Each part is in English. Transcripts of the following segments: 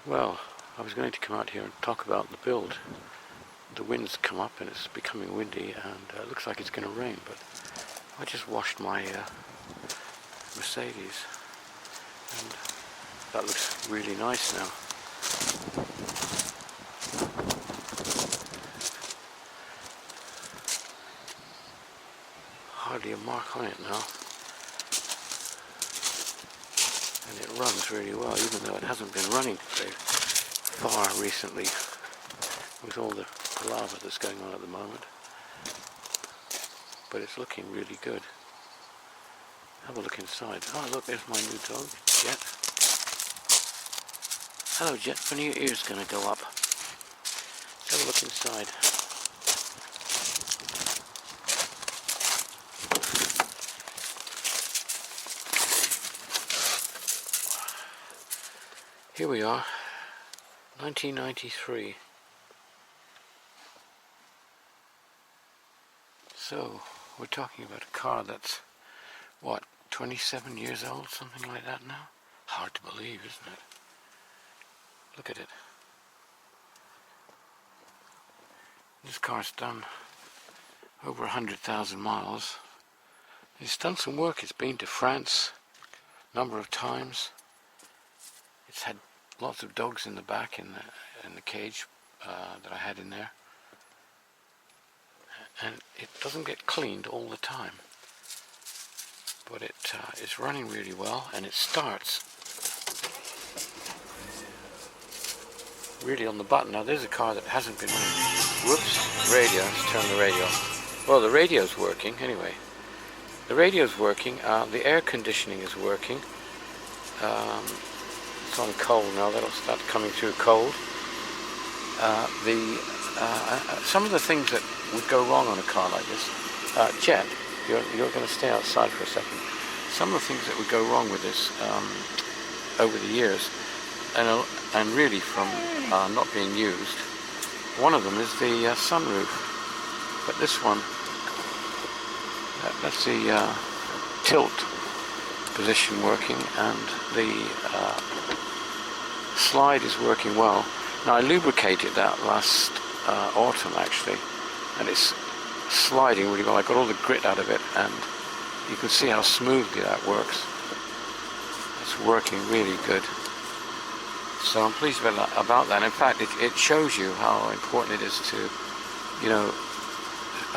Well, I was going to come out here and talk about the build. The wind's come up and it's becoming windy, and it looks like it's going to rain, but I just washed my Mercedes and that looks really nice now. Hardly a mark on it now, and it runs really well, even though it hasn't been running very far recently with all the palaver that's going on at the moment, but it's looking really good. Have a look inside. Oh look, there's my new dog, Jet. Hello Jet, when are your ears going to go up? Let's have a look inside. Here we are, 1993. So, we're talking about a car that's, what, 27 years old, something like that now? Hard to believe, isn't it? Look at it. This car's done over 100,000 miles. It's done some work. It's been to France a number of times. It's had lots of dogs in the back in the cage that I had in there. And it doesn't get cleaned all the time. But it is running really well, and it starts really on the button. Now there's a car that hasn't been running. Whoops, radio, let's turn the radio off. Well, the radio's working anyway. The radio's working, the air conditioning is working. It's on cold now, that'll start coming through cold. Some of the things that would go wrong on a car like this, Jet, you're going to stay outside for a second. Some of the things that would go wrong with this over the years, and really from not being used, one of them is the sunroof. But this one, that's the tilt position working, and the slide is working well. Now I lubricated that last autumn actually, and it's sliding really well. I got all the grit out of it, and you can see how smoothly that works. It's working really good. So I'm pleased about that. In fact, it shows you how important it is to,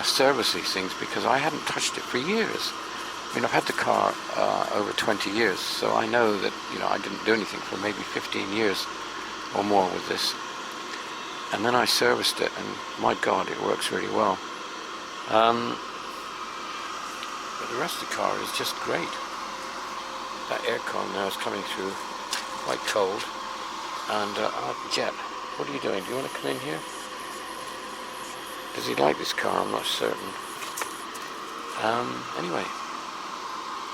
service these things, because I hadn't touched it for years. I mean, I've had the car over 20 years, so I know that, I didn't do anything for maybe 15 years or more with this. And then I serviced it, and my God, it works really well. But the rest of the car is just great. That aircon now is coming through quite cold. And Jet, what are you doing? Do you want to come in here? Does he like this car? I'm not certain. Anyway,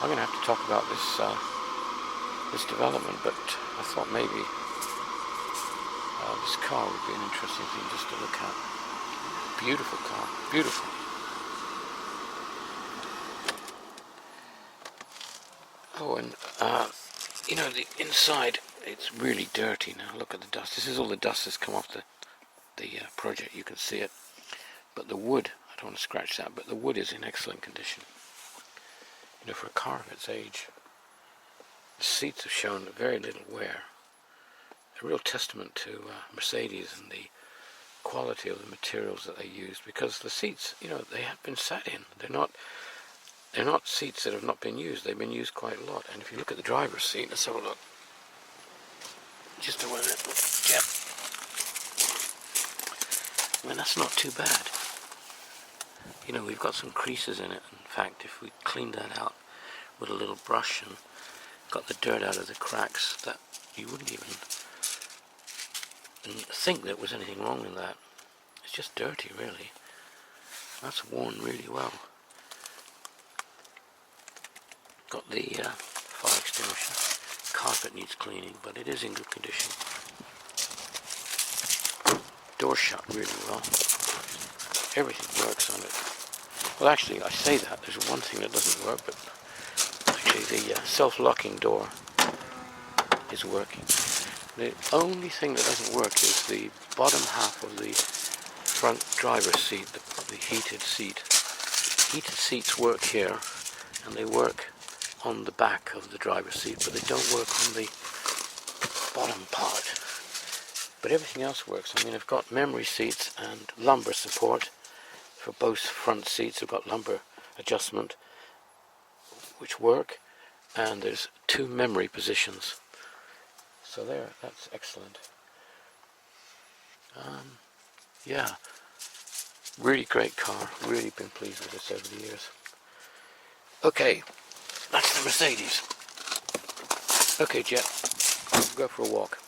I'm going to have to talk about this development, but I thought maybe this car would be an interesting thing just to look at. Beautiful car, beautiful. Oh, and the inside, it's really dirty now. Look at the dust. This is all the dust that's come off the project. You can see it. But the wood, I don't want to scratch that, but the wood is in excellent condition. For a car of its age. The seats have shown very little wear. A real testament to Mercedes and the quality of the materials that they use, because the seats, they have been sat in. They're not seats that have not been used. They've been used quite a lot. And if you look at the driver's seat, let's have a look. Just a minute. Yep. I mean, that's not too bad. We've got some creases in it. In fact, if we cleaned that out with a little brush and got the dirt out of the cracks, that you wouldn't even think there was anything wrong with that. It's just dirty, really. That's worn really well. Got the fire extinguisher. Carpet needs cleaning, but it is in good condition. Door shut really well. Everything works on it. Well, actually, I say that. There's one thing that doesn't work, but actually the self-locking door is working. The only thing that doesn't work is the bottom half of the front driver's seat, the heated seat. Heated seats work here, and they work on the back of the driver's seat, but they don't work on the bottom part. But everything else works. I mean, I've got memory seats and lumbar support for both front seats. I've got lumbar adjustment, which work, and there's 2 memory positions. So there, that's excellent. Yeah, really great car. Really been pleased with this over the years. Okay, that's the Mercedes. Okay, Jet, go for a walk.